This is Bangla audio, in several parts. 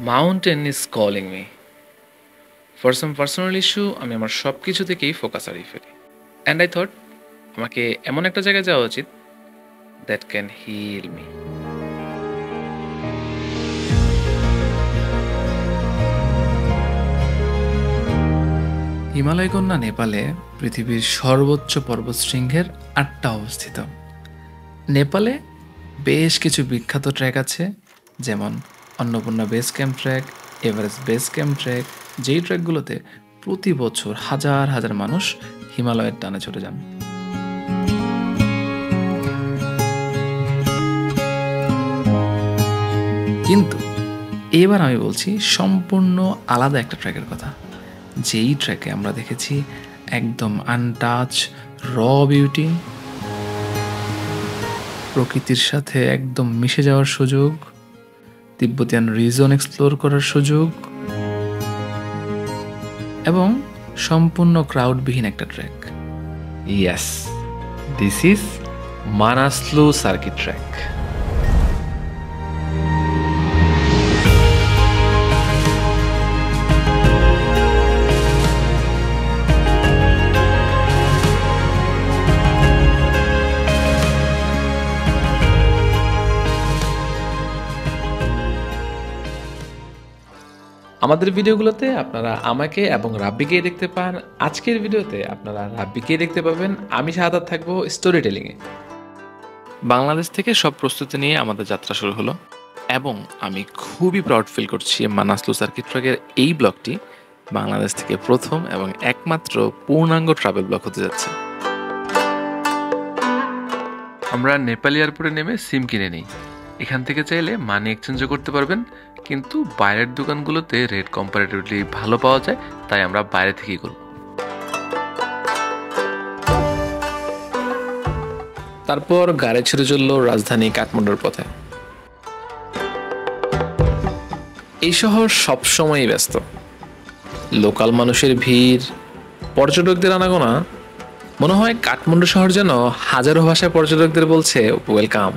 Mountain is calling me. For some personal issue আমি আমার সব কিছু থেকেই ফোকাস হারিয়ে ফেলি। অ্যান্ড আই থট আমাকে এমন একটা জায়গায় যাওয়া উচিত দ্যাট ক্যান হিল মি। হিমালয়কন্যা নেপালে পৃথিবীর সর্বোচ্চ পর্বতশৃঙ্গের ৮টা অবস্থিত। নেপালে বেশ কিছু বিখ্যাত ট্র্যাক আছে, যেমন Annapurna base camp track, Everest base camp track, যেই ট্র্যাকগুলোতে প্রতি বছর হাজার হাজার মানুষ হিমালয়ের টানে চলে যান। কিন্তু এবার আমি বলছি সম্পূর্ণ আলাদা একটা ট্র্যাকের কথা, যেই ট্র্যাকে আমরা দেখেছি একদম আনটাচ র বিউটি, প্রকৃতির সাথে একদম মিশে যাওয়ার সুযোগ, তিব্বতিয়ান রিজন এক্সপ্লোর করার সুযোগ এবং সম্পূর্ণ ক্রাউডবিহীন একটা track. Yes, this is Manaslu Circuit Track. আমাদের ভিডিওগুলোতে আপনারা আমাকে এবং রাব্বিকে দেখতে পান। আজকের ভিডিওতে আপনারা রাব্বিকে দেখতে পাবেন, আমি শাহাদাত থাকবো স্টোরি টেলিংয়ে। বাংলাদেশ থেকে সব প্রস্তুতি নিয়ে আমাদের যাত্রা শুরু হলো এবং আমি খুবই প্রাউড ফিল করছি মানাসলু সার্কিট ট্র্যাকের এই ব্লগটি বাংলাদেশ থেকে প্রথম এবং একমাত্র পূর্ণাঙ্গ ট্রাভেল ব্লগ হতে যাচ্ছে। আমরা নেপাল এয়ারপোর্টে নেমে সিম কিনে নিই। এখান থেকে চাইলে মানি এক্সচেঞ্জও করতে পারবেন, কিন্তু বাইরের দোকানগুলোতে রেট কম্পারেটিভলি ভালো পাওয়া যায়, তাই আমরা বাইরে থেকেই করব। তারপর গাড়ি ছেড়ে চলল রাজধানী কাঠমান্ডুর পথে। এই শহর সবসময়ই ব্যস্ত, লোকাল মানুষের ভিড়, পর্যটকদের আনাগোনা। মনে হয় কাঠমান্ডু শহর যেন হাজারো ভাষায় পর্যটকদের বলছে ওয়েলকাম।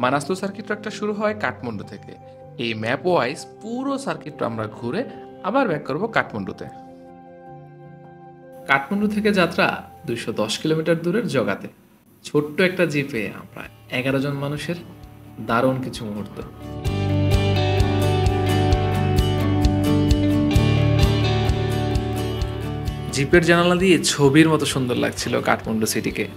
মানাসলু সার্কিট ট্র্যাকটা শুরু হয় কাঠমান্ডু থেকে। এই ম্যাপ ওয়াইজ পুরো সার্কিটটা আমরা ঘুরে আবার ব্যাক করব কাঠমান্ডুতে। কাঠমান্ডু থেকে যাত্রা 210 কিলোমিটার দূরের জগাতে। ছোট্ট একটা জিপে আমরা 11 জন মানুষের দারুণ কিছু মুহূর্ত। জিপের জানালা দিয়ে ছবির মতো সুন্দর লাগছিল কাঠমান্ডু সিটিকে।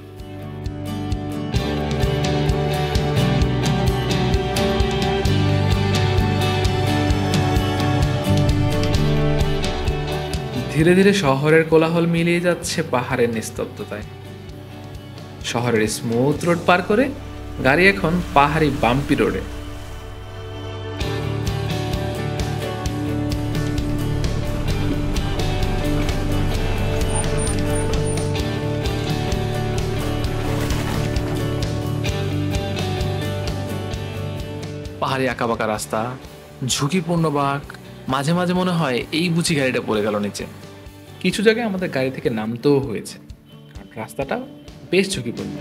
ধীরে ধীরে শহরের কোলাহল মিলিয়ে যাচ্ছে পাহাড়ের নিস্তব্ধতায়। শহরের স্মুথ রোড পার করে গাড়ি এখন পাহাড়ি বাম্পি রোডে। পাহাড়ি আঁকাবাঁকা রাস্তা, ঝুঁকিপূর্ণ বাঁক, মাঝে মাঝে মনে হয় এই বুঝি গাড়িটা পড়ে গেল নিচে। কিছু জায়গায় আমাদের গাড়ি থেকে নামতেও হয়েছে, কারণ রাস্তাটা বেশ ঝুঁকিপূর্ণ।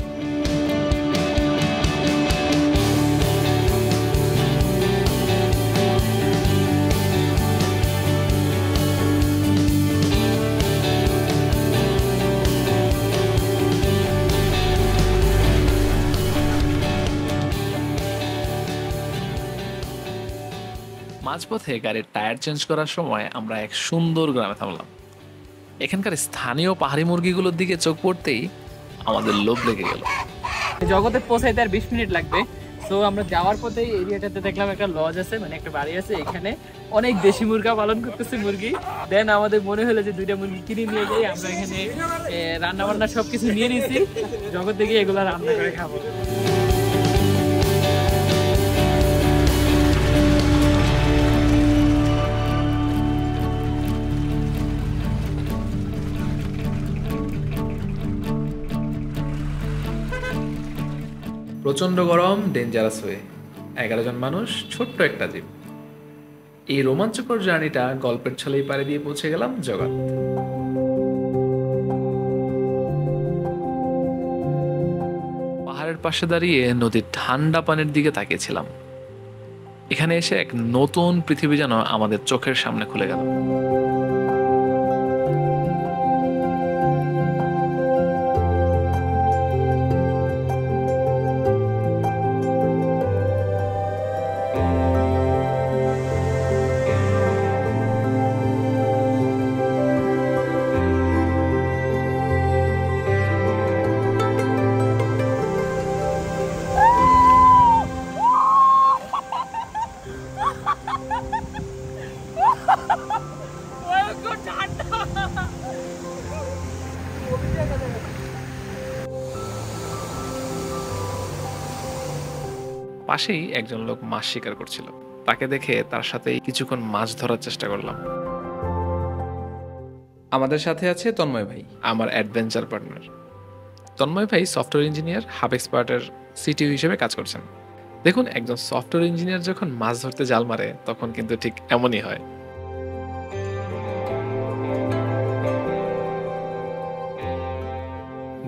মাঝপথে গাড়ির টায়ার চেঞ্জ করার সময় আমরা এক সুন্দর গ্রামে থামলাম। এখানকার স্থানীয় পাহাড়ি মুরগিগুলোর দিকে চোখ পড়তেই আমাদের লোভ লেগে গেল। জগতে পৌঁছাইতে আর 20 মিনিট লাগবে। সো আমরা যাওয়ার পথে এরিয়াটাতে দেখলাম একটা লজ আছে, মানে একটা বাড়ি আছে, এখানে অনেক দেশি মুরগা পালন করতেছে মুরগি। দেন আমাদের মনে হলো যে 2টা মুরগি কিনে নিয়ে যাই। আমরা এখানে রান্না বান্না সবকিছু নিয়ে নিয়েছি, জগতে গিয়ে এগুলো রান্না করে খাবো। প্রচণ্ড গরম, ডেঞ্জারাস হয়ে 11 জন মানুষ, ছোট্ট একটা জীব। এই রোমাঞ্চকর জার্নিটা গল্পের ছলেই পাড়ি দিয়ে পৌঁছে গেলাম জগৎ। পাহাড়ের পাশে দাঁড়িয়ে নদীর ঠান্ডা পানির দিকে তাকিয়েছিলাম। এখানে এসে এক নতুন পৃথিবী যেন আমাদের চোখের সামনে খুলে গেল। পাশেই একজন লোক মাছ শিকার করছিল। তাকে দেখে তার সাথে কিছুক্ষণ মাছ ধরার চেষ্টা করলাম। আমাদের সাথে আছে তন্ময় ভাই, আমার অ্যাডভেঞ্চার পার্টনার। তন্ময় ভাই সফটওয়্যার ইঞ্জিনিয়ার, হাব এক্সপার্টের সিটিও হিসেবে কাজ করছেন। দেখুন, একজন সফটওয়্যার ইঞ্জিনিয়ার যখন মাছ ধরতে জাল মারে তখন কিন্তু ঠিক এমনই হয়।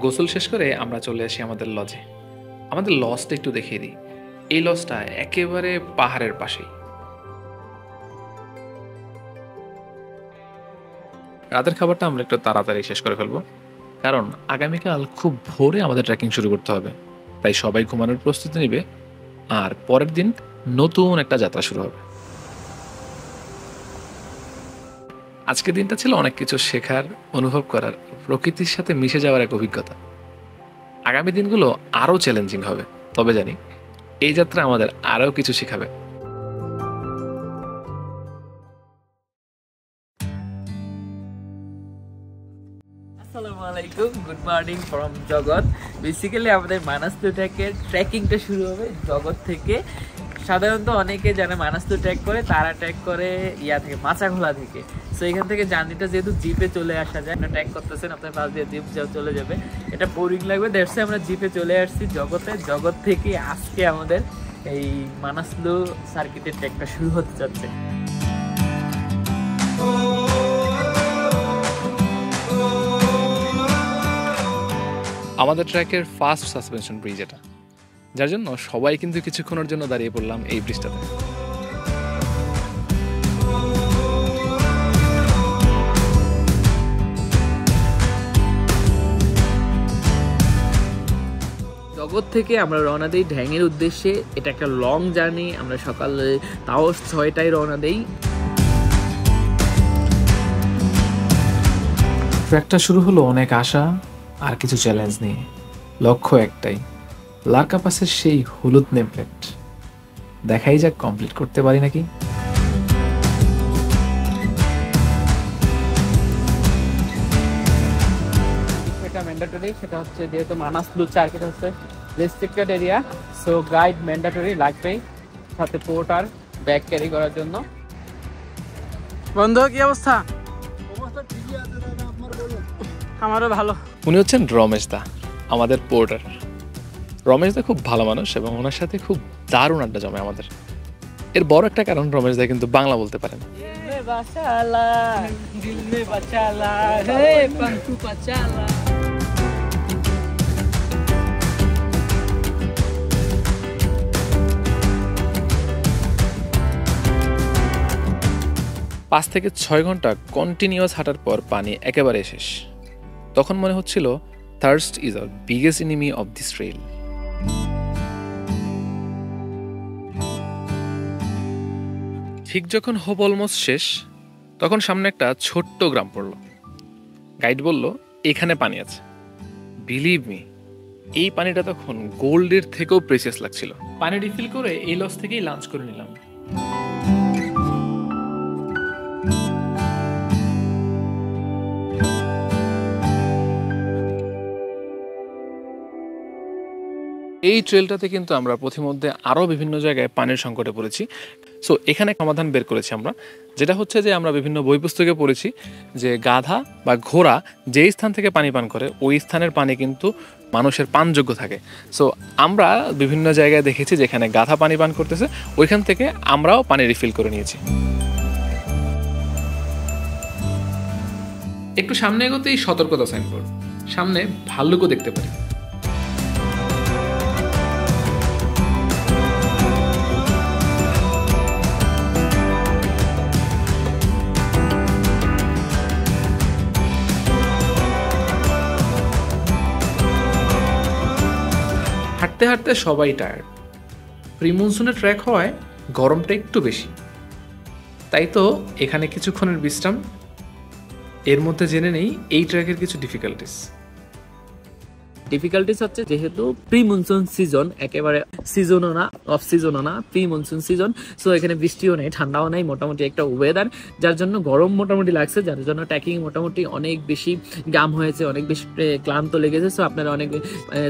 গোসল শেষ করে আমরা চলে আসি আমাদের লজে। আমাদের লজটা একটু দেখিয়ে দিই। এই লজটা একেবারে পাহাড়ের পাশেই। রাতের খাবারটা আমরা একটু তাড়াতাড়ি শেষ করে ফেলবো, কারণ আগামীকাল খুব ভোরে আমাদের ট্রেকিং শুরু করতে হবে। তাই সবাই ঘুমানোর প্রস্তুতি নেবে, আর পরের দিন নতুন একটা যাত্রা শুরু হবে। আজকের দিনটা ছিল অনেক কিছু শেখার, অনুভব করার, প্রকৃতির সাথে মিশে যাওয়ার এক অভিজ্ঞতা। আগামী দিনগুলো আরও চ্যালেঞ্জিং হবে, তবে জানি এই যাত্রা আমাদের আরও কিছু শেখাবে। আসসালামু আলাইকুম, গুড মর্নিং ফ্রম জগৎ। বেসিক্যালি আমাদের মানাস্তু ট্র্যাকের ট্রেকিংটা শুরু হবে জগৎ থেকে। সাধারণত অনেকে যারা মানাস্তু ট্র্যাক করে তারা ট্র্যাক করে ইয়া থেকে, মাচাখোলা থেকে। সো এখান থেকে জার্নিটা যেহেতু জিপে চলে আসা যায়, আপনারা ট্র্যাক করতেছেন, আপনার পাশ দিয়ে জিপ চলে যাবে, এটা বোরিং লাগবে। দ্যাটস আমরা জিপে চলে আসছি জগতে। জগৎ থেকে আজকে আমাদের এই মানাস্তু সার্কিটের ট্র্যাকটা শুরু হতে যাচ্ছে। আমাদের ট্র্যাকের ফার্স্ট সাসপেনশন ব্রিজ এটা, যার জন্য সবাই কিন্তু কিছুক্ষণের জন্য দাঁড়িয়ে পড়লাম এই ব্রিজটাতে। জগৎ থেকে আমরা রওনা দিই ঢ্যাংয়ের উদ্দেশ্যে। এটা একটা লং জার্নি। আমরা সকালে তাও 6টায় রওনা দেই। ট্র্যাকটা শুরু হলো অনেক আশা আর কিছু চ্যালেঞ্জ নিয়ে। লক্ষ্য একটাই, লার্কা পাসের সেই হলুদ নেম প্লেট। দেখাই যাক কমপ্লিট করতে পারি নাকি। এটা ম্যান্ডেটরি, সেটা হচ্ছে যেহেতু মানাস্তু সার্কিট হচ্ছে restricted area, so guide mandatory লাগবেই, সাথে পোর্টার ব্যাগ ক্যারি করার জন্য। বন্ধু, কি অবস্থা? আমারও ভালো। উনি হচ্ছেন রমেশ দা, আমাদের পোর্টার। রমেশ দা খুব ভালো মানুষ এবং ওনার সাথে খুব দারুণ আড্ডা জমে আমাদের। এর বড় একটা কারণ, রমেশ দা কিন্তু বাংলা বলতে পারেন। পাঁচ থেকে 6 ঘন্টা কন্টিনিউয়াস হাঁটার পর পানি একেবারে শেষ। তখন মনে হচ্ছিল thirst is our biggest enemy of this trail. ঠিক যখন হোপ অলমোস্ট শেষ, তখন সামনে একটা ছোট্ট গ্রাম পড়ল। গাইড বলল এখানে পানি আছে। বিলিভ মি, এই পানিটা তখন গোল্ডের থেকেও প্রেসিয়াস লাগছিল। পানি রিফিল করে এই লজ থেকেই লাঞ্চ করে নিলাম। এই ট্রেলটাতে কিন্তু আমরা পথিমধ্যে আরও বিভিন্ন জায়গায় পানির সংকটে পড়েছি। সো এখানে সমাধান বের করেছি আমরা, যেটা হচ্ছে যে আমরা বিভিন্ন বই পুস্তকে পড়েছি যে গাধা বা ঘোড়া যেই স্থান থেকে পানি পান করে ওই স্থানের পানি কিন্তু মানুষের পানযোগ্য থাকে। সো আমরা বিভিন্ন জায়গায় দেখেছি যেখানে গাধা পানি পান করতেছে, ওইখান থেকে আমরাও পানি রিফিল করে নিয়েছি। একটু সামনে এগোতেই সতর্কতা সাইনবোর্ড, সামনে ভাল্লুকও দেখতে পারি। হাঁটতে হাঁটতে সবাই টায়ার্ড। প্রি মনসুনে ট্র্যাক হওয়ায় গরমটা একটু বেশি, তাই তো এখানে কিছুক্ষণের বিশ্রাম। এর মধ্যে জেনে নেই এই ট্র্যাকের কিছু ডিফিকাল্টিস হচ্ছে যেহেতু প্রি মনসুন সিজন, একেবারে সিজনও না অফ সিজনও না, প্রি মনসুন সিজন। সো এখানে বৃষ্টিও নেই, ঠান্ডাও নেই, মোটামুটি একটা ওয়েদার, যার জন্য গরম মোটামুটি লাগছে, যার জন্য ট্রেকিং মোটামুটি অনেক বেশি গাম হয়েছে, অনেক বেশি ক্লান্ত লেগেছে। সো আপনারা অনেক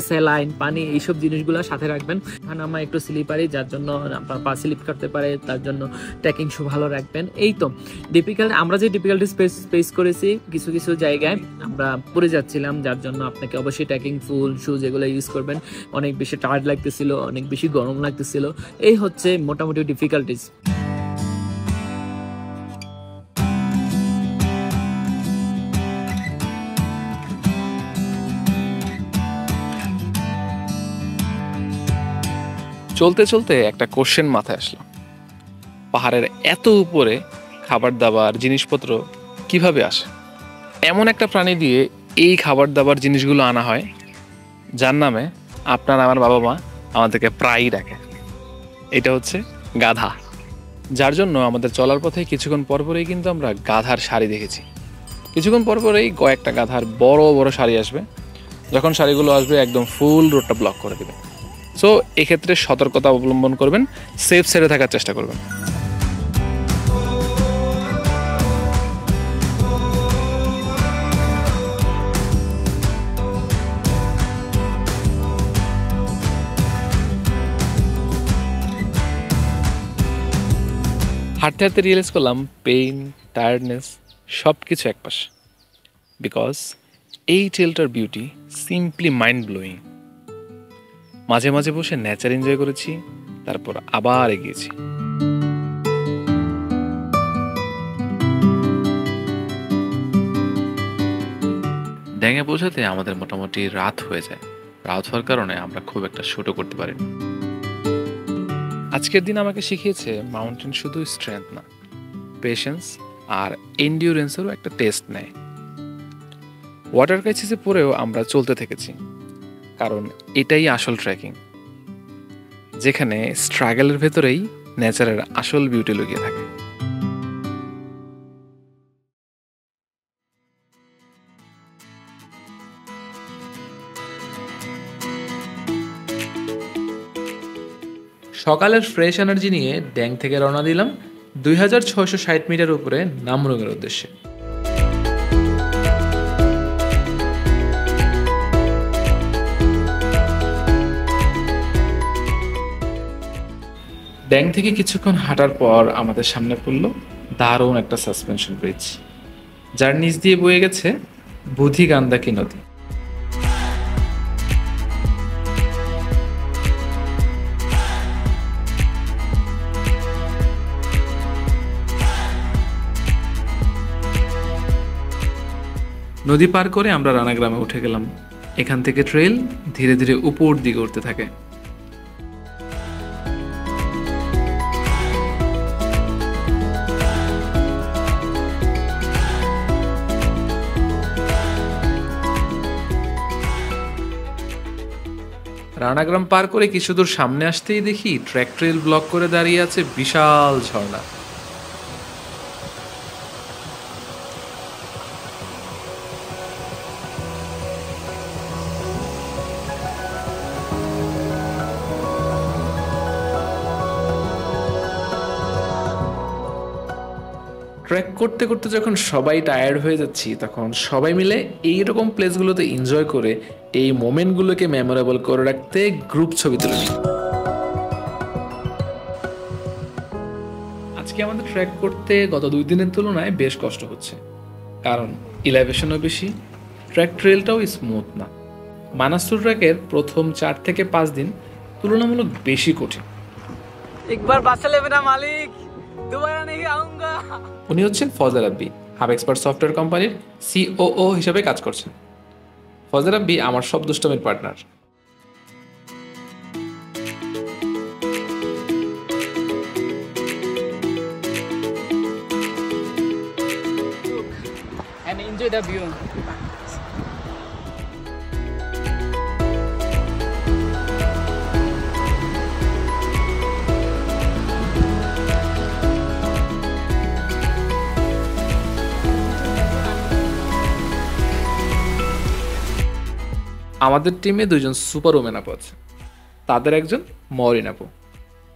স্যালাইন, পানি, এইসব জিনিসগুলো সাথে রাখবেন। আমার একটু স্লিপারি, যার জন্য আপনার পা স্লিপ করতে পারে, তার জন্য ট্রেকিং শু ভালো রাখবেন। এই তো আমরা যে ডিফিকাল্টি ফেস করেছি, কিছু কিছু জায়গায় আমরা পড়ে যাচ্ছিলাম, যার জন্য আপনাকে অবশ্যই ট্রেকিং ফুল শুজ এগুলো ইউজ করবেন। অনেক বেশি টায়ার্ড লাগতেছিল, অনেক বেশি গরম লাগতেছিল, এই হচ্ছে মোটামুটি ডিফিকাল্টিজ। চলতে চলতে একটা কোশ্চেন মাথায় আসলো, পাহাড়ের এত উপরে খাবার দাবার জিনিসপত্র কিভাবে আসে? এমন একটা প্রাণী দিয়ে এই খাবার দাবার জিনিসগুলো আনা হয় যার নামে আপনার আমার বাবা মা আমাদেরকে প্রায়ই ডাকে। এটা হচ্ছে গাধা, যার জন্য আমাদের চলার পথে কিছুক্ষণ পরপরেই কিন্তু আমরা গাধার সারি দেখেছি। কিছুক্ষণ পরপরেই কয়েকটা গাধার বড় বড় সারি আসবে, যখন সারিগুলো আসবে একদম ফুল রোডটা ব্লক করে দেবে। সো এক্ষেত্রে সতর্কতা অবলম্বন করবেন, সেফ সাইডে থাকার চেষ্টা করবেন। হাঁটতে হাঁটতে রিয়েলাইজ করলাম পেইন, টায়ার্ডনেস সব কিছু একপাশ, বিকজ এই ট্রেলটার বিউটি সিম্পলি মাইন্ড ব্লোয়িং। মাঝে মাঝে বসে নেচার এনজয় করেছি, তারপর আবার এগিয়েছি। ড্যাঙে পৌঁছাতে আমাদের মোটামুটি রাত হয়ে যায়। রাত হওয়ার কারণে আমরা খুব একটা শুটও করতে পারিনি। আজকের দিন আমাকে শিখিয়েছে মাউন্টেন শুধু স্ট্রেংথ না, পেশেন্স আর এন্ডিউরেন্সেরও একটা টেস্ট নেয়। ওয়াটার ক্রাইসিসে পড়েও আমরা চলতে থেকেছি, কারণ এটাই আসল ট্রেকিং, যেখানে স্ট্রাগলের ভেতরেই নেচারের আসল বিউটি লুকিয়ে থাকে। সকালের ফ্রেশ এনার্জি নিয়ে ড্যাং থেকে রওনা দিলাম 2660 মিটার উপরে নামরুংয়ের উদ্দেশ্যে। ড্যাং থেকে কিছুক্ষণ হাঁটার পর আমাদের সামনে পড়ল দারুণ একটা সাসপেনশন ব্রিজ, যার নিচ দিয়ে বয়ে গেছে বুধিগান্ধাকী নদী। নদী পার করে আমরা রানাগ্রামে উঠে গেলাম। এখান থেকে ট্রেল ধীরে ধীরে উপর দিকে উঠতে থাকে। রানাগ্রাম পার করে কিছু দূর সামনে আসতেই দেখি ট্র্যাক ট্রেল ব্লক করে দাঁড়িয়ে আছে বিশাল ঝর্ণা। ট্রেক করতে করতে যখন সবাই টায়ার্ড হয়ে যাচ্ছি, তখন সবাই মিলে এইরকম প্লেসগুলোতে এনজয় করে এই মোমেন্টগুলোকে মেমোরেবল করে রাখতে গ্রুপ ছবি তুলে নিই। আজকে আমাদের ট্রেক করতে গত 2 দিনের তুলনায় বেশ কষ্ট হচ্ছে, কারণ ইলেভেশনও বেশি, ট্র্যাক ট্রেলটাও স্মুথ না। মানাসুর ট্র্যাকের প্রথম 4 থেকে 5 দিন তুলনামূলক বেশি কঠিন। একবার বাসা লেবে না মালিক, দুবারা নেই আউঙ্গা। উনি হচ্ছেন ফজল রাব্বি, হাব এক্সপার্ট সফটওয়্যার কোম্পানির সিওও হিসেবে কাজ করছেন। ফজল রাব্বি আমার সব দুষ্টমির partner. And enjoy the view. আমাদের টিমে 2জন সুপার ওমেন আপু আছে। তাদের একজন মরিন আপু।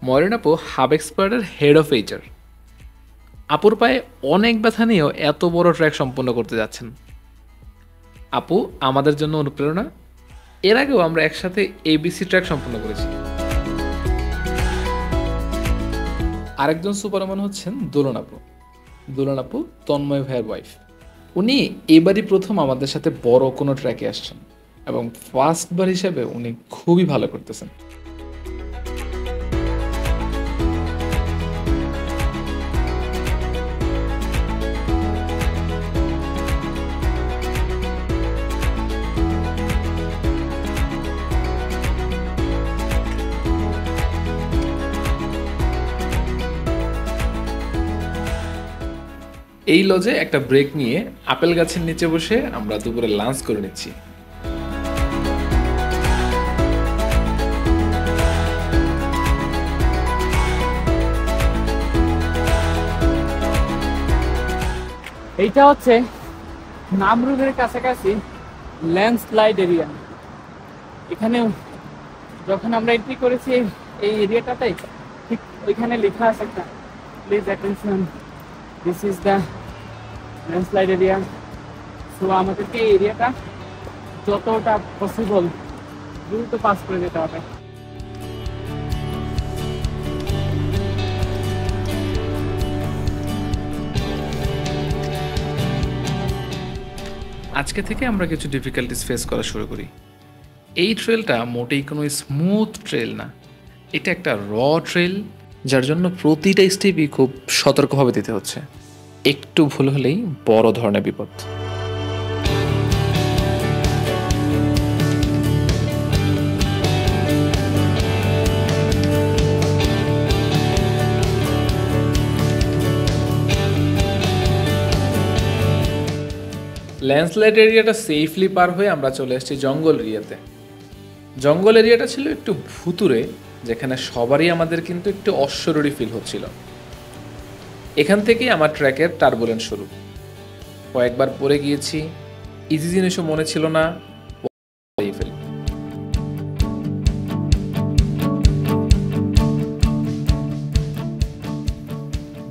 মরিন আপু হাব এক্সপার্টের হেড অফ এইচআর। আপুর পায়ে অনেক ব্যথা নিয়েও এত বড় ট্র্যাক সম্পন্ন করতে যাচ্ছেন। আপু আমাদের জন্য অনুপ্রেরণা। এর আগেও আমরা একসাথে এবিসি ট্র্যাক সম্পন্ন করেছি। আরেকজন সুপার ওমেন হচ্ছেন দোলন আপু। দোলন আপু তন্ময় ভাইয়ের ওয়াইফ। উনি এবারই প্রথম আমাদের সাথে বড় কোনো ট্র্যাকে আসছেন এবং ফার্স্টবার হিসেবে উনি খুবই ভালো করতেছেন। এই লজে একটা ব্রেক নিয়ে আপেল গাছের নিচে বসে আমরা দুপুরে লাঞ্চ করে নিচ্ছি। এইটা হচ্ছে নামরুমের কাছাকাছি ল্যান্ডস্লাইড এরিয়া। এখানে যখন আমরা এন্ট্রি করেছি এই এরিয়াটাতে, ঠিক ওইখানে লেখা আছে একটা please attention, this is the landslide area. So আমাদেরকে এই এরিয়াটা যতটা পসিবল দ্রুত পাস করে যেতে হবে। আজকে থেকে আমরা কিছু ডিফিকাল্টিস ফেস করা শুরু করি। এই ট্রেলটা মোটেই কোনো স্মুথ ট্রেল না, এটা একটা র ট্রেল, যার জন্য প্রতিটা স্টেপই খুব সতর্কভাবে দিতে হচ্ছে। একটু ভুল হলেই বড় ধরনের বিপদ। ল্যান্ডস্লাইড এরিয়াটা সেফলি পার হয়ে আমরা চলে এসেছি জঙ্গল এরিয়াতে। জঙ্গল এরিয়াটা ছিল একটু ভুতুরে, যেখানে সবারই আমাদের কিন্তু একটু অস্বরী ফিল হচ্ছিল। এখান থেকেই আমার ট্র্যাকের টার্বুলেন্স শুরু। কয়েকবার পড়ে গিয়েছি, ইজি জিনিসও মনে ছিল না।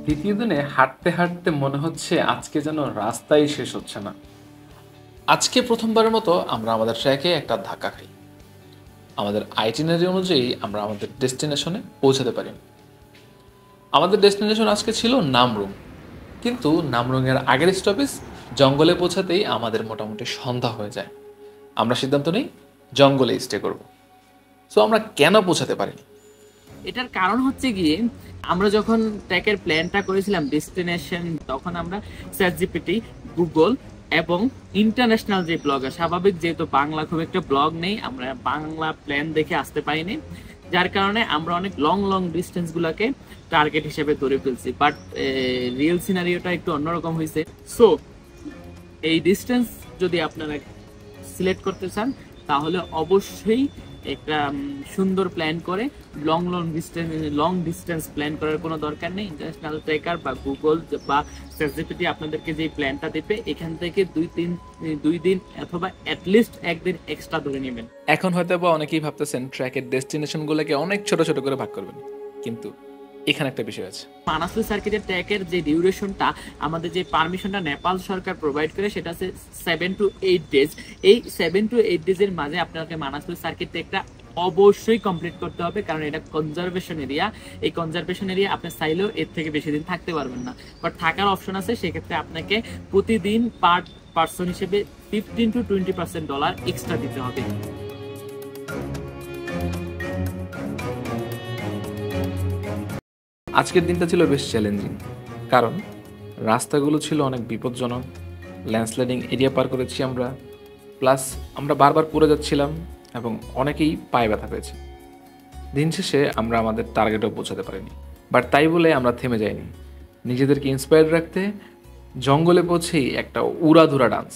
দ্বিতীয় দিনে হাঁটতে হাঁটতে মনে হচ্ছে আজকে যেন রাস্তাই শেষ হচ্ছে না। আজকে প্রথমবারের মতো আমরা আমাদের ট্র্যাকে একটা ধাক্কা খাই। আমাদের আইটিনারি অনুযায়ী আমরা আমাদের ডেস্টিনেশনে পৌঁছাতে পারি। আমাদের ডেস্টিনেশন আজকে ছিল নামরুং, কিন্তু নামরুংয়ের আগের স্টপেজ জঙ্গলে পৌঁছাতেই আমাদের মোটামুটি সন্ধ্যা হয়ে যায়। আমরা সিদ্ধান্ত নিই জঙ্গলে স্টে করব। সো আমরা কেন পৌঁছাতে পারিনি? এটার কারণ হচ্ছে গিয়ে আমরা যখন ট্র্যাকের প্ল্যানটা করেছিলাম ডেস্টিনেশন, তখন আমরা চ্যাটজিপিটি, গুগল এবং ইন্টারন্যাশনাল যে ব্লগার, স্বাভাবিক যেহেতু বাংলা খুব একটা ব্লগ নেই, আমরা বাংলা প্ল্যান দেখে আসতে পারিনি, যার কারণে আমরা অনেক লং লং ডিস্টেন্স গুলাকে টার্গেট হিসেবে ধরে ফেলছি। বাট রিয়েল সিনারিওটা একটু অন্যরকম হয়েছে। সো এই ডিস্টেন্স যদি আপনারা সিলেক্ট করতে চান, তাহলে অবশ্যই একটা সুন্দর প্ল্যান করে লং ডিস্টেন্স প্ল্যান করার কোনো দরকার নেই। ইন্টারন্যাশনাল ট্র্যাকার বা গুগল বা চ্যাটজিপিটি আপনাদেরকে যে প্ল্যানটা দেবে, এখান থেকে 2 দিন অথবা অ্যাটলিস্ট 1 দিন এক্সট্রা ধরে নেবেন। এখন হয়তো বা অনেকেই ভাবতেছেন ট্র্যাকের ডেস্টিনেশনগুলোকে অনেক ছোট ছোট করে ভাগ করবেন, কিন্তু এখানে একটা বিষয় আছে। মানাসলু সার্কিটের ট্র্যাকের যে ডিউরেশনটা, আমাদের যে পারমিশনটা নেপাল সরকার প্রোভাইড করে, সেটা হচ্ছে 7 to 8 ডেজ। এই 7 to 8 ডেজের মাঝে আপনাকে মানাসলু সার্কিট ট্র্যাকটা অবশ্যই কমপ্লিট করতে হবে, কারণ এটা কনজারভেশন এরিয়া। এই কনজারভেশন এরিয়া আপনি চাইলেও এর থেকে বেশি দিন থাকতে পারবেন না, বাট থাকার অপশন আছে। সেক্ষেত্রে আপনাকে প্রতিদিন পার পার্সন হিসেবে $15 to $20% এক্সট্রা দিতে হবে। আজকের দিনটা ছিল বেশ চ্যালেঞ্জিং, কারণ রাস্তাগুলো ছিল অনেক বিপজ্জনক, ল্যান্ডস্লাইডিং এরিয়া পার করেছি আমরা, প্লাস আমরা বারবার পড়ে যাচ্ছিলাম এবং অনেকেই পায়ে ব্যথা পেয়েছে। দিন শেষে আমরা আমাদের টার্গেটেও পৌঁছাতে পারিনি, বাট তাই বলে আমরা থেমে যাইনি। নিজেদেরকে ইন্সপায়ার্ড রাখতে জঙ্গলে পৌঁছেই একটা উড়াধুরা ডান্স।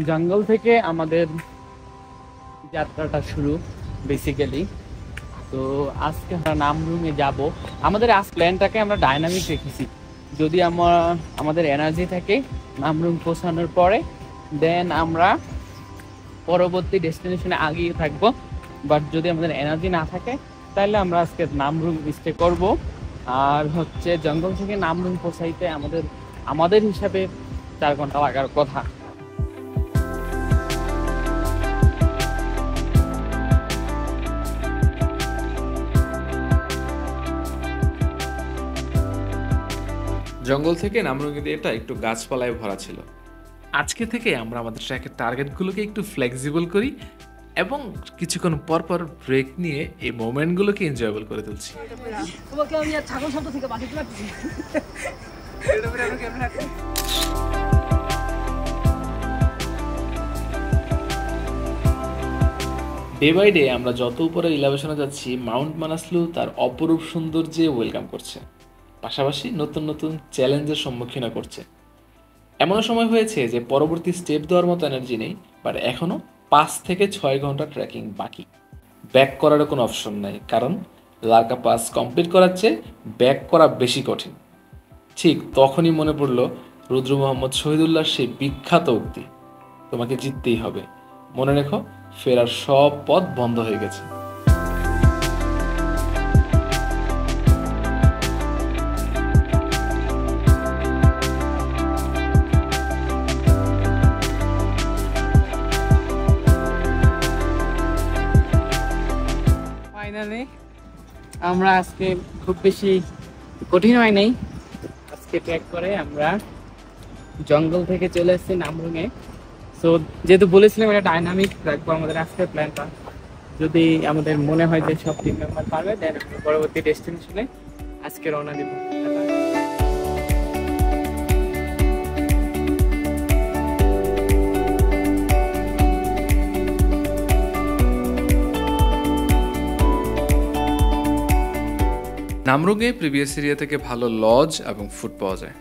জঙ্গল থেকে আমাদের যাত্রাটা শুরু বেসিক্যালি। তো আজকে আমরা নামরুমে যাব। আমাদের আজ প্ল্যানটাকে আমরা ডাইনামিক রেখেছি, যদি আমাদের এনার্জি থাকে নামরুম পৌঁছানোর পরে দেন আমরা পরবর্তী ডেস্টিনেশনে আগিয়ে থাকবো। বাট যদি আমাদের এনার্জি না থাকে তাহলে আমরা আজকে নামরুম স্টে করব। আর হচ্ছে জঙ্গল থেকে নামরুম পৌঁছাইতে আমাদের হিসাবে 4 ঘন্টা লাগার কথা। জঙ্গল থেকে নামরুং এরিয়াটা একটু গাছপালায় ভরা ছিল। আজকে থেকে আমরা আমাদের ট্র্যাকের টার্গেটগুলোকে একটু ফ্লেক্সিবল করি এবং কিছুক্ষণ পর পর ব্রেক নিয়ে এই মোমেন্টগুলোকে এনজয়েবল করে তুলছি। তোমাকে আমি আর ছাগল শব্দ থেকে বাঁচিয়ে রাখছি। ডে বাই ডে আমরা যত উপরে ইলেভেশনে যাচ্ছি, মাউন্ট মানাসলু তার অপরূপ সৌন্দর্যে ওয়েলকাম করছে, পাশাপাশি নতুন নতুন চ্যালেঞ্জের সম্মুখীন করছে। এমনও সময় হয়েছে যে পরবর্তী স্টেপ দেওয়ার মতো এনার্জি নেই, বাট এখনও 5 থেকে 6 ঘন্টা ট্রেকিং বাকি। ব্যাক করারও কোনো অপশন নাই, কারণ লার্কা পাস কমপ্লিট করার চেয়ে ব্যাক করা বেশি কঠিন। ঠিক তখনই মনে পড়ল রুদ্র মোহাম্মদ শহীদুল্লাহর সেই বিখ্যাত উক্তি, তোমাকে জিততেই হবে, মনে রেখো ফেরার সব পথ বন্ধ হয়ে গেছে। ফাইনালি আমরা আজকে খুব বেশি কঠিন হয় নাই, আজকে ট্রেক করে আমরা জঙ্গল থেকে চলে এসেছি নামরুঙে। সো যেহেতু বলেছিলাম এটা ডাইনামিক রাখবো আমাদের আজকের প্ল্যানটা, যদি আমাদের মনে হয় যে সব টিম মেম্বার পারবে দেন পরবর্তী ডেস্টিনেশনে আজকে রওনা দিব। নামরুঙে প্রিভিয়াস এরিয়া থেকে ভালো লজ এবং ফুড পাওয়া যায়।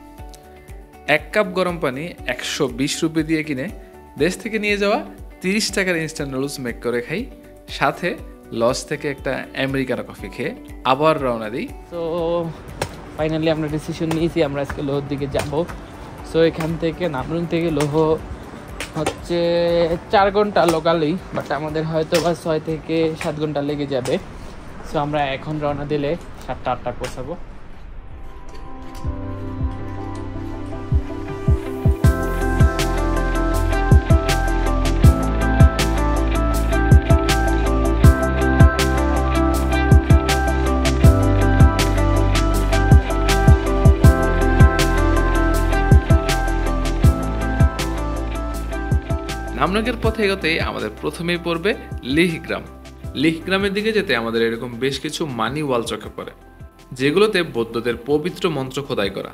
1 কাপ গরম পানি 120 রুপি দিয়ে কিনে দেশ থেকে নিয়ে যাওয়া 30 টাকার ইনস্ট্যান্ট নুডলস মেক করে খাই, সাথে লজ থেকে একটা আমেরিকানো কফি খেয়ে আবার রওনা দিই। সো ফাইনালি আমরা ডিসিশন নিয়েছি আমরা আজকে লোহর দিকে যাব। সো এখান থেকে নামরুং থেকে লোহ হচ্ছে 4 ঘন্টা লোকালি, বাট আমাদের হয়তো বা 6 থেকে 7 ঘন্টা লেগে যাবে। সো আমরা এখন রওনা দিলে 7টা-8টা পৌঁছাবো। নামরুঙের পথে এগোতেই আমাদের প্রথমেই পড়বে লিহ গ্রাম। লিহ গ্রামের দিকে যেতে আমাদের এরকম বেশ কিছু মানি ওয়াল চোখে পড়ে, যেগুলোতে বৌদ্ধদের পবিত্র মন্ত্র খোদাই করা।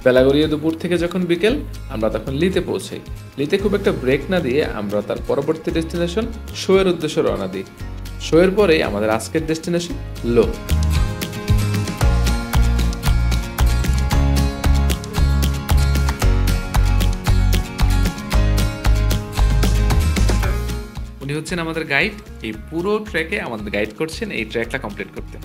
বেলা গড়িয়ে দুপুর থেকে যখন বিকেল, আমরা তখন লিতে পৌঁছাই। লিতে খুব একটা ব্রেক না দিয়ে আমরা তার পরবর্তী ডেস্টিনেশন শোয়ের উদ্দেশ্যে রওনা দিই। শোয়ের পরেই আমাদের আজকের ডেস্টিনেশন লো। উনি হচ্ছেন আমাদের গাইড। এই পুরো ট্র্যাকে আমাদের গাইড করছেন এই ট্র্যাকটা কমপ্লিট করতে।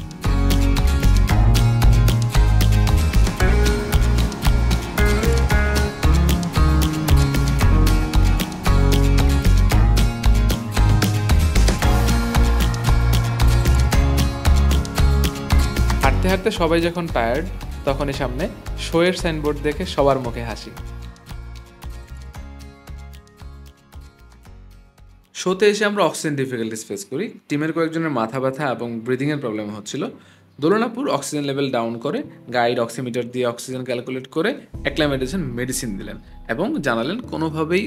হাঁটতে হাঁটতে সবাই যখন টায়ার্ড, তখনই সামনে শোয়ের সাইনবোর্ড দেখে সবার মুখে হাসি। শোতে এসে আমরা অক্সিজেন ডিফিকাল্টিস ফেস করি। টিমের কয়েকজনের মাথা ব্যথা এবং ব্রিদিংয়ের প্রবলেম হচ্ছিল। দোলনাপুর অক্সিজেন লেভেল ডাউন করে গাইড অক্সিমিটার দিয়ে অক্সিজেন ক্যালকুলেট করে অ্যাক্লাইমেটেশন মেডিসিন দিলেন এবং জানালেন কোনোভাবেই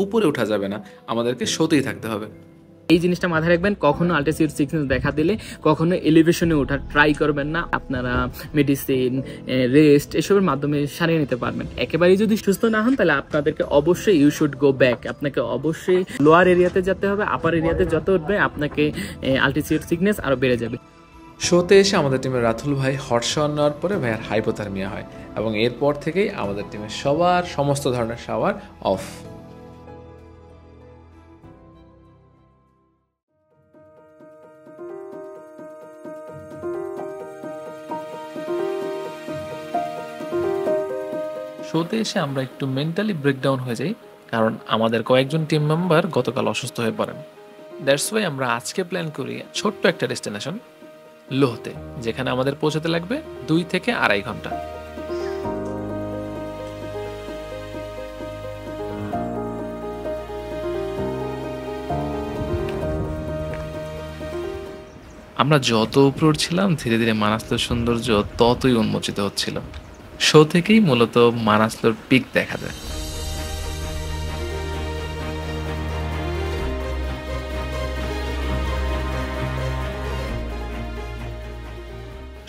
উপরে ওঠা যাবে না, আমাদেরকে শোতেই থাকতে হবে। এই জিনিসটা মাথায় রাখবেন, কখনো আল্টিটিউড সিকনেস দেখা দিলে কখনো এলিভেশনে ওঠার ট্রাই করবেন না। আপনারা মেডিসিন, রেস্ট এসবের মাধ্যমে সারিয়ে নিতে পারবেন। একেবারেই যদি সুস্থ না হন তাহলে আপনাদেরকে অবশ্যই ইউ শুড গো ব্যাক। আপনাকে অবশ্যই লোয়ার এরিয়াতে যেতে হবে। আপার এরিয়াতে যত উঠবে আপনাকে আল্টিটিউড সিকনেস আরও বেড়ে যাবে। শোতে এসে আমাদের টিমের রাতুল ভাই হট শাওয়ার নেওয়ার পরে ভাইয়ার হাইপোথার্মিয়া হয় এবং এরপর থেকেই আমাদের টিমের সবার সমস্ত ধরনের শাওয়ার অফ। শোতে এসে আমরা একটু মেন্টালি ব্রেকডাউন হয়ে যাই, কারণ আমাদের কয়েকজন টিম মেম্বার গতকাল অসুস্থ হয়ে পড়েন। দ্যাটস ওয়াই আমরা আজকে প্ল্যান করি ছোট্ট একটা ডেস্টিনেশন লোহতে, যেখানে আমাদের পৌঁছাতে লাগবে 2 থেকে 2.5 ঘন্টা। আমরা যত উপরে উঠছিলাম ধীরে ধীরে মানাসলোর সৌন্দর্য ততই উন্মোচিত হচ্ছিল। শো থেকেই মূলত মানাসলোর পিক দেখা যায়।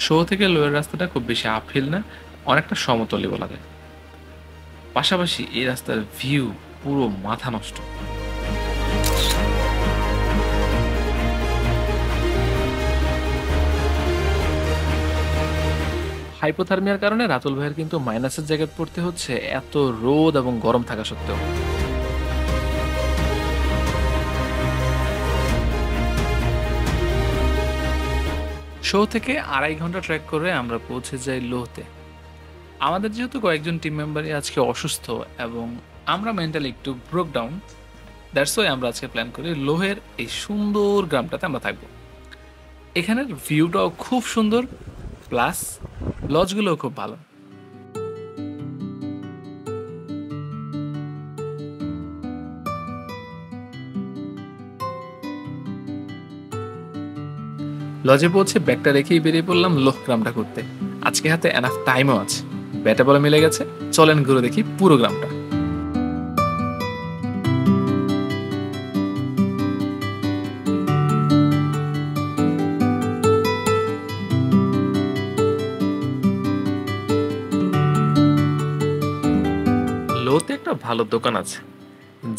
শো থেকে লোয়ের রাস্তাটা খুব বেশি আপহিল না, অনেকটা সমতলই বলা যায়। পাশাপাশি এই রাস্তার ভিউ পুরো মাথা নষ্ট। হাইপোথার্মিয়ার কারণে রাতুল ভাইয়ের কিন্তু মাইনাসের জ্যাকেট পরতে হচ্ছে, এত রোদ এবং গরম থাকা সত্ত্বেও। শো থেকে 2.5 ঘন্টা ট্রেক করে আমরা পৌঁছে যাই লোহতে। আমাদের যেহেতু কয়েকজন টিম মেম্বারই আজকে অসুস্থ এবং আমরা মেন্টালি একটু ব্রোক ডাউন, দ্যাটস ওয়াই আমরা আজকে প্ল্যান করি লোহের এই সুন্দর গ্রামটাতে আমরা থাকবো। এখানের ভিউটাও খুব সুন্দর, প্লাস লজগুলোও খুব ভালো। লজে পৌঁছে ব্যাগটা রেখেই বেরিয়ে পড়লাম লোহ গ্রামটা করতে। আজকে হাতে এনাফ টাইমও আছে, ব্যাটে বলে মিলে গেছে। চলেন ঘুরে দেখি পুরো গ্রামটা। লোতে একটা ভালো দোকান আছে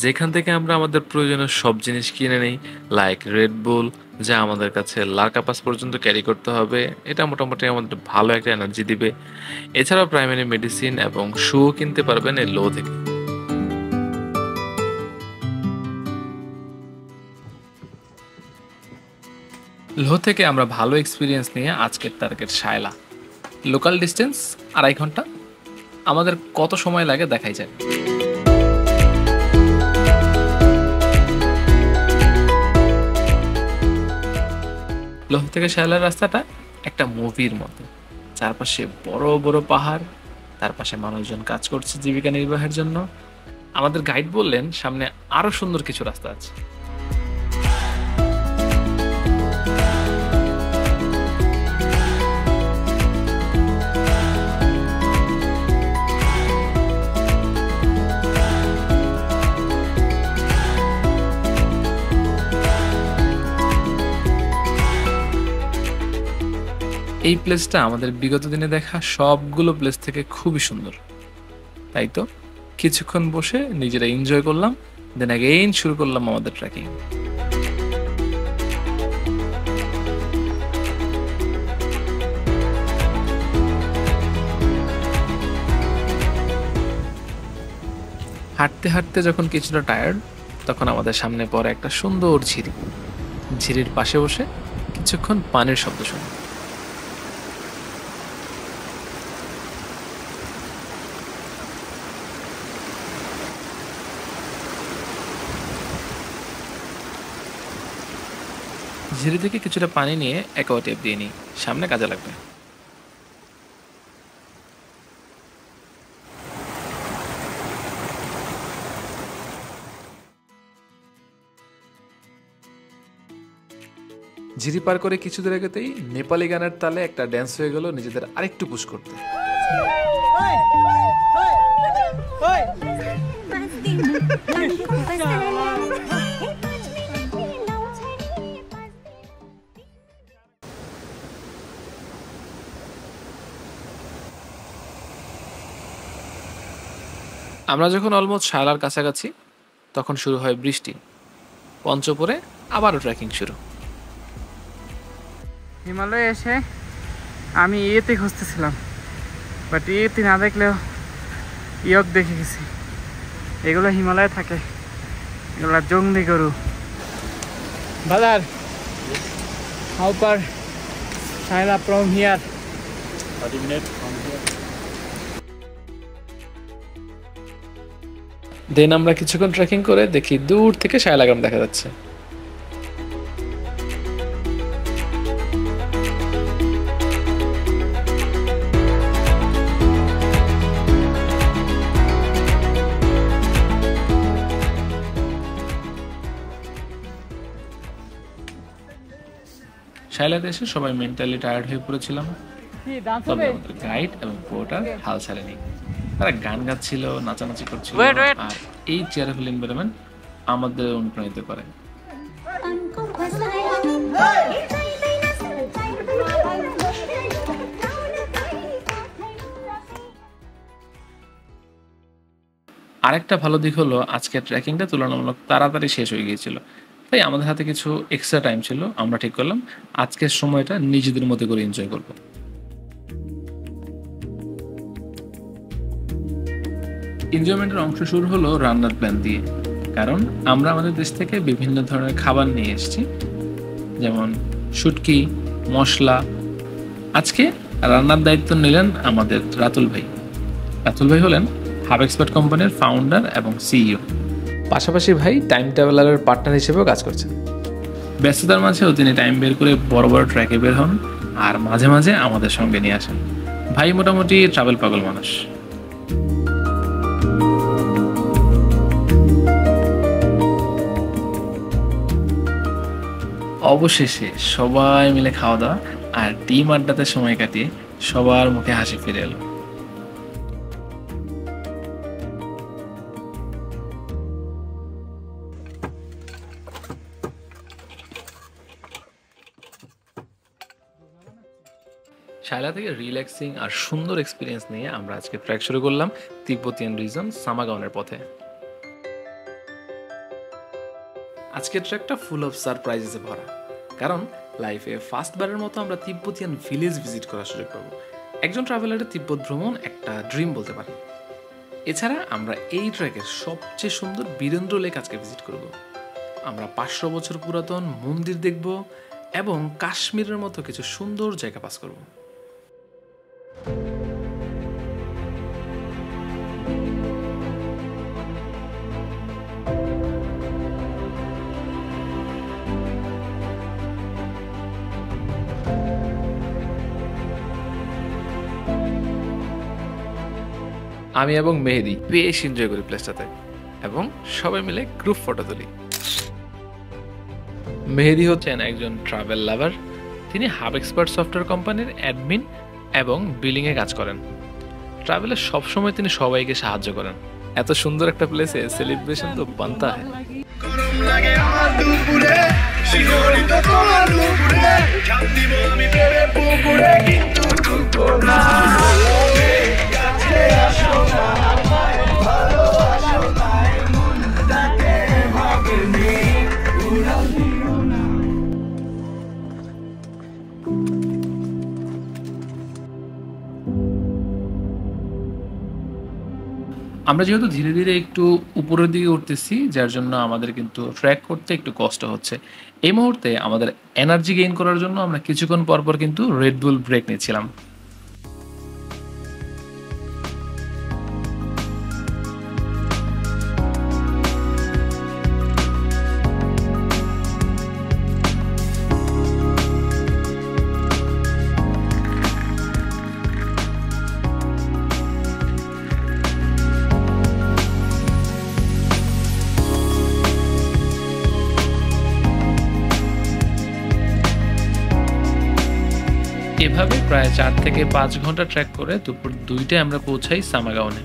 যেখান থেকে আমরা আমাদের প্রয়োজনীয় সব জিনিস কিনে নেই, লাইক রেড বুল, যা আমাদের কাছে লার্কাপাস পর্যন্ত ক্যারি করতে হবে। এটা মোটামুটি আমাদের ভালো একটা এনার্জি দিবে। এছাড়াও প্রাইমারি মেডিসিন এবং শু কিনতে পারবেন এই লো থেকে। লো থেকে আমরা ভালো এক্সপিরিয়েন্স নিয়ে আজকের টার্গেট শায়লা। লোকাল ডিস্টেন্স 2.5 ঘন্টা। আমাদের কত সময় লাগে দেখাই যায়। লোহ থেকে শায়লার রাস্তাটা একটা মুভির মতো। চারপাশে বড় বড় পাহাড়, তার পাশে মানুষজন কাজ করছে জীবিকা নির্বাহের জন্য। আমাদের গাইড বললেন সামনে আরো সুন্দর কিছু রাস্তা আছে। এই প্লেসটা আমাদের বিগত দিনে দেখা সবগুলো প্লেস থেকে খুবই সুন্দর। তাই তো কিছুক্ষণ বসে নিজেরা এনজয় করলাম, দেন অ্যাগেইন শুরু করলাম আমাদের ট্রেকিং। হাঁটতে হাঁটতে যখন কিছুটা টায়ার্ড, তখন আমাদের সামনে পড়ে একটা সুন্দর ঝিরি। ঝিরির পাশে বসে কিছুক্ষণ পানির শব্দ শুনি। ঝিরি থেকে কিছুটা পানি নিয়ে অ্যাকোয়া টেপ দিয়ে নিই, সামনে কাজে লাগবে। ঝিরি পার করে কিছু দূর এগোতেই নেপালি গানের তালে একটা ড্যান্স হয়ে গেল নিজেদের আরেকটু পুশ করতে। আমরা যখন অলমোস্ট শায়লার কাছাকাছি তখন শুরু হয় বৃষ্টি। পঞ্চপুরে আবারও ট্রেকিং শুরু। হিমালয়ে এসে আমি ইয়েতে খুঁজতেছিলাম, বাট ইয়েতে না দেখলেও ইয়ক দেখে গেছি। এগুলো হিমালয়ে থাকে, এগুলো জঙ্গলি গরু। বাজার how far Shaila from here? 30 minutes from here. Then আমরা কিছুক্ষণ ট্রেকিং করে দেখি দূর থেকে শায়লা গ্রাম দেখা যাচ্ছে। শায়লাতে এসে সবাই মেন্টালি টায়ার্ড হয়ে পড়েছিলাম, তবে আমাদের গাইড এবং পোর্টার হাল ছাড়েনি। তারা গান গাচ্ছিল, নাচানাচি করছিল, আর এই চেয়ারফুল এনভায়রনমেন্ট আমাদের অনুপ্রাণিত করে। আরেকটা ভালো দিক হলো আজকের ট্রেকিংটা তুলনামূলক তাড়াতাড়ি শেষ হয়ে গিয়েছিল, তাই আমাদের হাতে কিছু এক্সট্রা টাইম ছিল। আমরা ঠিক করলাম আজকের সময়টা নিজেদের মতো করে এনজয় করব। এনজয়মেন্টের অংশ শুরু হলো রান্নার প্ল্যান দিয়ে, কারণ আমরা আমাদের দেশ থেকে বিভিন্ন ধরনের খাবার নিয়ে এসেছি, যেমন শুটকি, মশলা। আজকে রান্নার দায়িত্ব নিলেন আমাদের রাতুল ভাই। রাতুল ভাই হলেন হাব এক্সপার্ট কোম্পানির ফাউন্ডার এবং সিইও। পাশাপাশি ভাই টাইম ট্রাভেলারের পার্টনার হিসেবেও কাজ করছেন। ব্যস্ততার মাঝেও তিনি টাইম বের করে বড় বড় ট্র্যাকে বের হন, আর মাঝে মাঝে আমাদের সঙ্গে নিয়ে আসেন। ভাই মোটামুটি ট্রাভেল পাগল মানুষ। অবশেষে সবাই মিলে খাওয়া দাওয়া আর টিম আড্ডাতে সময় কাটিয়ে সবার মুখে হাসি ফিরে এলো। শায়লা থেকে রিল্যাক্সিং আর সুন্দর এক্সপিরিয়েন্স নিয়ে আমরা আজকে ট্র্যাক শুরু করলাম তিব্বতিয়ান রিজন সামাগাওনের পথে। আজকের ট্র্যাকটা ফুল অফ সারপ্রাইজেসে ভরা, কারণ লাইফে ফার্স্টবারের মতো আমরা তিব্বতিয়ান ভিলেজ ভিজিট করার সুযোগ পাবো। একজন ট্রাভেলারের তিব্বত ভ্রমণ একটা ড্রিম বলতে পারেন। এছাড়া আমরা এই ট্র্যাকের সবচেয়ে সুন্দর বীরেন্দ্র লেক আজকে ভিজিট করব। আমরা 500 বছর পুরাতন মন্দির দেখব এবং কাশ্মীরের মতো কিছু সুন্দর জায়গা পাস করব। আমি এবং মেহেদি বেশ এনজয় করি প্লেসটাতে এবং সবাই মিলে গ্রুপ ফটো তুলি। মেহেদি হচ্ছেন একজন ট্রাভেল লাভার। তিনি হাব এক্সপার্ট সফটওয়্যার কোম্পানির অ্যাডমিন এবং বিলিংয়ে কাজ করেন। ট্রাভেলে সবসময় তিনি সবাইকে সাহায্য করেন। এত সুন্দর একটা প্লেসে সেলিব্রেশন তো বানতা হয়। আমরা যেহেতু ধীরে ধীরে একটু উপরের দিকে উঠতেছি, যার জন্য আমাদের কিন্তু ট্র্যাক করতে একটু কষ্ট হচ্ছে। এই মুহূর্তে আমাদের এনার্জি গেইন করার জন্য আমরা কিছুক্ষণ পর পর কিন্তু রেড বুল ব্রেক নিচ্ছিলাম। এভাবে প্রায় 4 থেকে 5 ঘন্টা ট্র্যাক করে দুপুর 2টায় আমরা পৌঁছাই সামাগাওনে।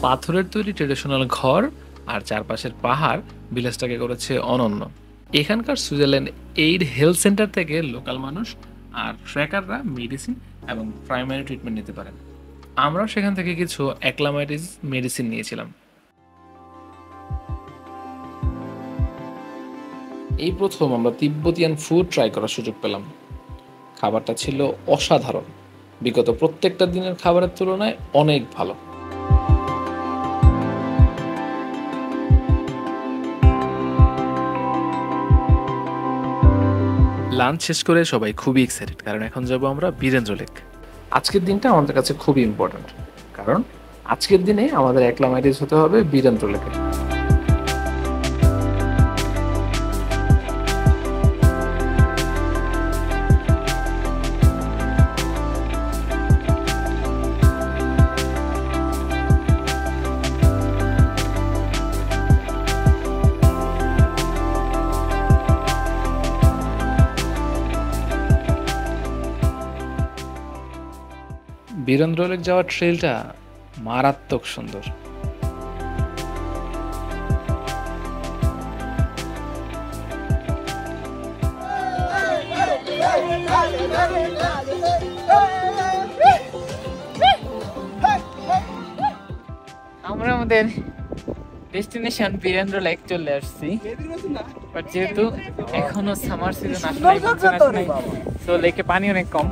পাথরের তৈরি ট্রেডিশনাল ঘর আর চারপাশের পাহাড় ভিলেজটাকে করেছে অনন্য। এখানকার সুইজারল্যান্ড এইড হেলথ সেন্টার থেকে লোকাল মানুষ আর ট্রেকাররা মেডিসিন এবং প্রাইমারি ট্রিটমেন্ট নিতে পারেন। আমরাও সেখান থেকে কিছু অ্যাক্লামাইটিস মেডিসিন নিয়েছিলাম। এই প্রথম আমরা তিব্বতিয়ান ফুড ট্রাই করার সুযোগ পেলাম। খাবারটা ছিল অসাধারণ, বিগত প্রত্যেকটা দিনের খাবারের তুলনায় অনেক ভালো। লাঞ্চ শেষ করে সবাই খুবই এক্সাইটেড, কারণ এখন যাব আমরা বীরেন্দ্র লেক। আজকের দিনটা আমাদের কাছে খুবই ইম্পর্ট্যান্ট, কারণ আজকের দিনে আমাদের অ্যাক্লামাইটিস হতে হবে বীরেন্দ্র লেকে। বীরেন্দ্র লেক যাওয়ার ট্রেলটা মারাত্মক সুন্দর। আমরা আমাদের ডেস্টিনেশন বীরেন্দ্র লেক চলে আসছি, বাট যেহেতু এখনো সামার সিজন আসলে তো লেকে পানি অনেক কম।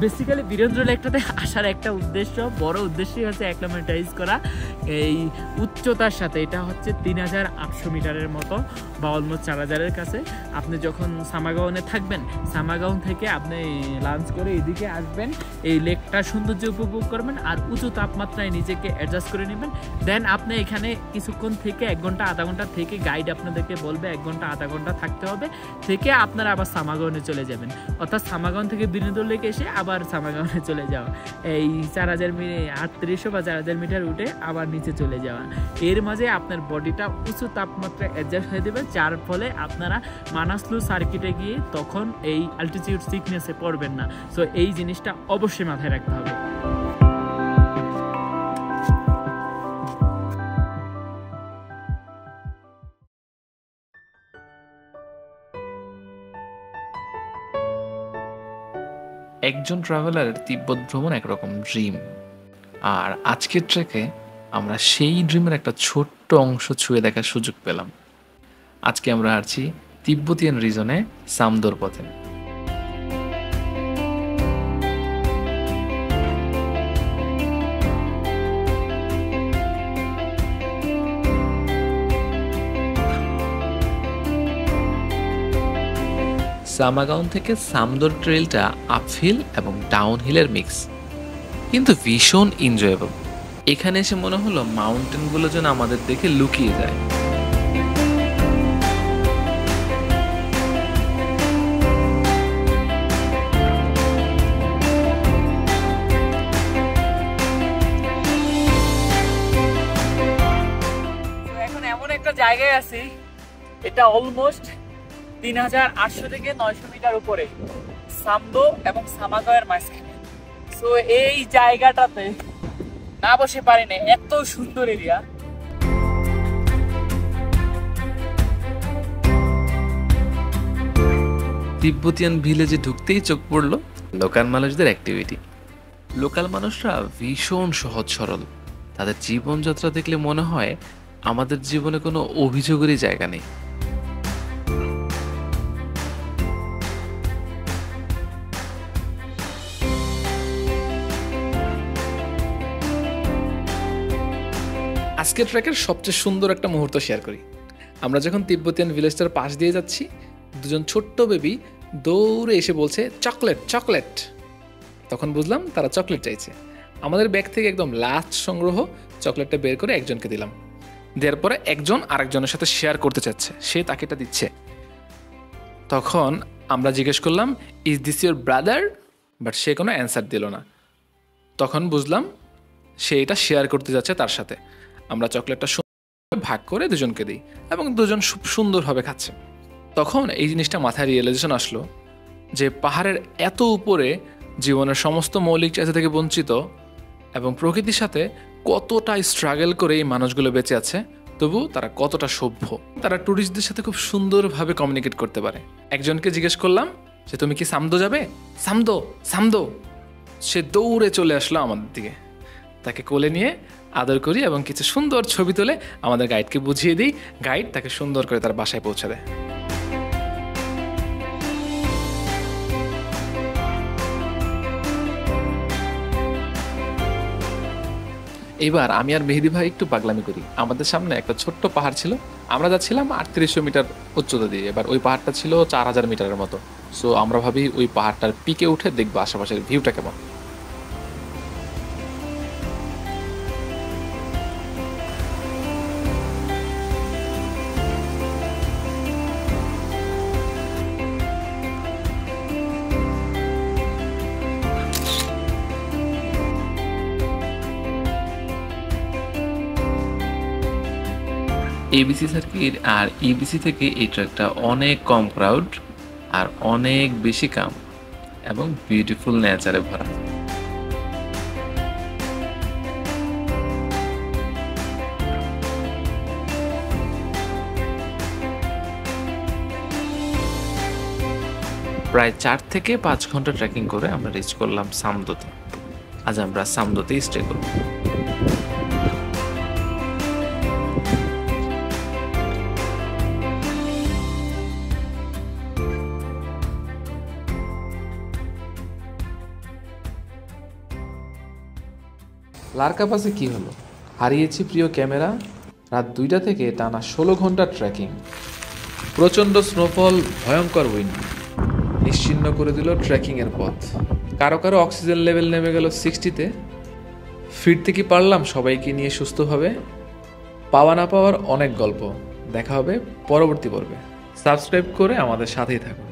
বেসিক্যালি বীরেন্দ্র লেকটাতে আসার একটা উদ্দেশ্য, বড় উদ্দেশ্যই হচ্ছে অ্যাক্লামেটাইজ করা এই উচ্চতার সাথে। এটা হচ্ছে 3800 মিটারের মতো বা অলমোস্ট 4000-এর কাছে। আপনি যখন সামাগাওনে থাকবেন, সামাগাওন থেকে আপনি লাঞ্চ করে এদিকে আসবেন, এই লেকটার সৌন্দর্য উপভোগ করবেন আর উঁচু তাপমাত্রায় নিজেকে অ্যাডজাস্ট করে নেবেন। দেন আপনি এখানে কিছুক্ষণ থেকে 1 ঘন্টা আধা ঘন্টা থেকে গাইড আপনাদেরকে বলবে 1 ঘন্টা আধা ঘন্টা থাকতে হবে, থেকে আপনারা আবার সামাগাওনে চলে যাবেন। অর্থাৎ সামাগাওন থেকে বীরেন্দ্র লেক এসে আবার সামাগাওনে চলে যাওয়া, এই 3800 বা 4000 মিটার উঠে আবার নিচে চলে যাওয়া। এর মাঝে আপনার বডিটা উঁচু তাপমাত্রায় অ্যাডজাস্ট হয়ে দেবে, যার ফলে আপনারা মানাসলু সার্কিটে গিয়ে তখন এই অ্যালটিটিউড সিকনেসে পড়বেন না। সো এই জিনিসটা অবশ্যই মাথায় রাখতে হবে। একজন ট্রাভেলারের তিব্বত ভ্রমণ একরকম ড্রিম, আর আজকের ট্রেকে আমরা সেই ড্রিমের একটা ছোট্ট অংশ ছুঁয়ে দেখার সুযোগ পেলাম। আজকে আমরা আছি তিব্বতিয়ান রিজনে সামদোর পথে। সামাগাউন থেকে সামদোর ট্রেলটা আপহিল এবং ডাউনহিলের মিক্স, কিন্তু ভীষণ এনজয়েবল। এখানে এসে মনে হলো মাউন্টেনগুলো যেন আমাদের দেখে লুকিয়ে যায়। এখন এমন একটা জায়গায় আছি, এটা অলমোস্ট 3800 থেকে 900 মিটার উপরে সামদো এবং সামাগাওয়ের মাঝখানে। সো এই জায়গাটাতে না বসে পারি না, এত সুন্দর এরিয়া। তিব্বতিয়ান ভিলেজে ঢুকতেই চোখ পড়লো লোকাল মানুষদের অ্যাক্টিভিটি। লোকাল মানুষরা ভীষণ সহজ সরল, তাদের জীবনযাত্রা দেখলে মনে হয় আমাদের জীবনে কোনো অভিযোগেরই জায়গা নেই। আজকের ট্রেকের সবচেয়ে সুন্দর একটা মুহূর্ত শেয়ার করি। আমরা যখন তিব্বতিয়ান ভিলেজটার পাশ দিয়ে যাচ্ছি, দুজন ছোট্ট বেবি দৌড়ে এসে বলছে চকলেট চকলেট। তখন বুঝলাম তারা চকলেট চাইছে। আমাদের ব্যাগ থেকে একদম লাস্ট সংগ্রহ চকলেটটা বের করে একজনকে দিলাম। দেওয়ার পরে একজন আরেকজনের সাথে শেয়ার করতে চাচ্ছে, সে তাকে এটা দিচ্ছে। তখন আমরা জিজ্ঞেস করলাম is this your brother, but সে কোনো অ্যান্সার দিল না। তখন বুঝলাম সে এটা শেয়ার করতে যাচ্ছে তার সাথে। আমরা চকলেটটা ভাগ করে দুজনকে দিই এবং দুজন খুব সুন্দরভাবে খাচ্ছে। তখন এই জিনিসটা মাথায় রিয়েলাইজেশন আসলো যে পাহাড়ের এত উপরে জীবনের সমস্ত মৌলিক চাহিদা থেকে বঞ্চিত এবং প্রকৃতির সাথে কতটা স্ট্রাগল করে এই মানুষগুলো বেঁচে আছে, তবু তারা কতটা সভ্য। তারা ট্যুরিস্টদের সাথে খুব সুন্দরভাবে কমিউনিকেট করতে পারে। একজনকে জিজ্ঞেস করলাম যে তুমি কি সামদো যাবে, সামদো সামদো। সে দৌড়ে চলে আসলো আমাদের দিকে, তাকে কোলে নিয়ে আদর করি এবং কিছু সুন্দর ছবি তুলে আমাদের গাইডকে বুঝিয়ে দিই। গাইড তাকে সুন্দর করে তার বাসায় পৌঁছে দেয়। এবার আমি আর মেহেদি ভাই একটু পাগলামি করি। আমাদের সামনে একটা ছোট্ট পাহাড় ছিল, আমরা যাচ্ছিলাম 3800 মিটার উচ্চতা দিয়ে। এবার ওই পাহাড়টা ছিল 4000 মিটারের মতো। সো আমরা ভাবি ওই পাহাড়টার পিকে উঠে দেখবো আশেপাশের ভিউটা কেমন। এবিসি সার্কিট আর ইবিসি থেকে এই ট্র্যাকটা অনেক কম ক্রাউড আর অনেক বেশি কাম এবং বিউটিফুল নেচারে ভরা। প্রায় 4 থেকে 5 ঘন্টা ট্রেকিং করে আমরা রিচ করলাম সামদোতে। আজ আমরা সামদোতেই স্টে করব। লারকা পাসে কী হলো? হারিয়েছি প্রিয় ক্যামেরা। রাত 2টা থেকে টানা 16 ঘন্টা ট্রেকিং। প্রচণ্ড স্নোফল, ভয়ঙ্কর উইন্ড নিশ্চিহ্ন করে দিল ট্রেকিংয়ের পথ। কারো কারো অক্সিজেন লেভেল নেমে গেল 60-তে। ফিরতে কি পারলাম সবাইকে নিয়ে সুস্থভাবে? পাওয়া না পাওয়ার অনেক গল্প। দেখা হবে পরবর্তী পর্বে। সাবস্ক্রাইব করে আমাদের সাথেই থাকুন।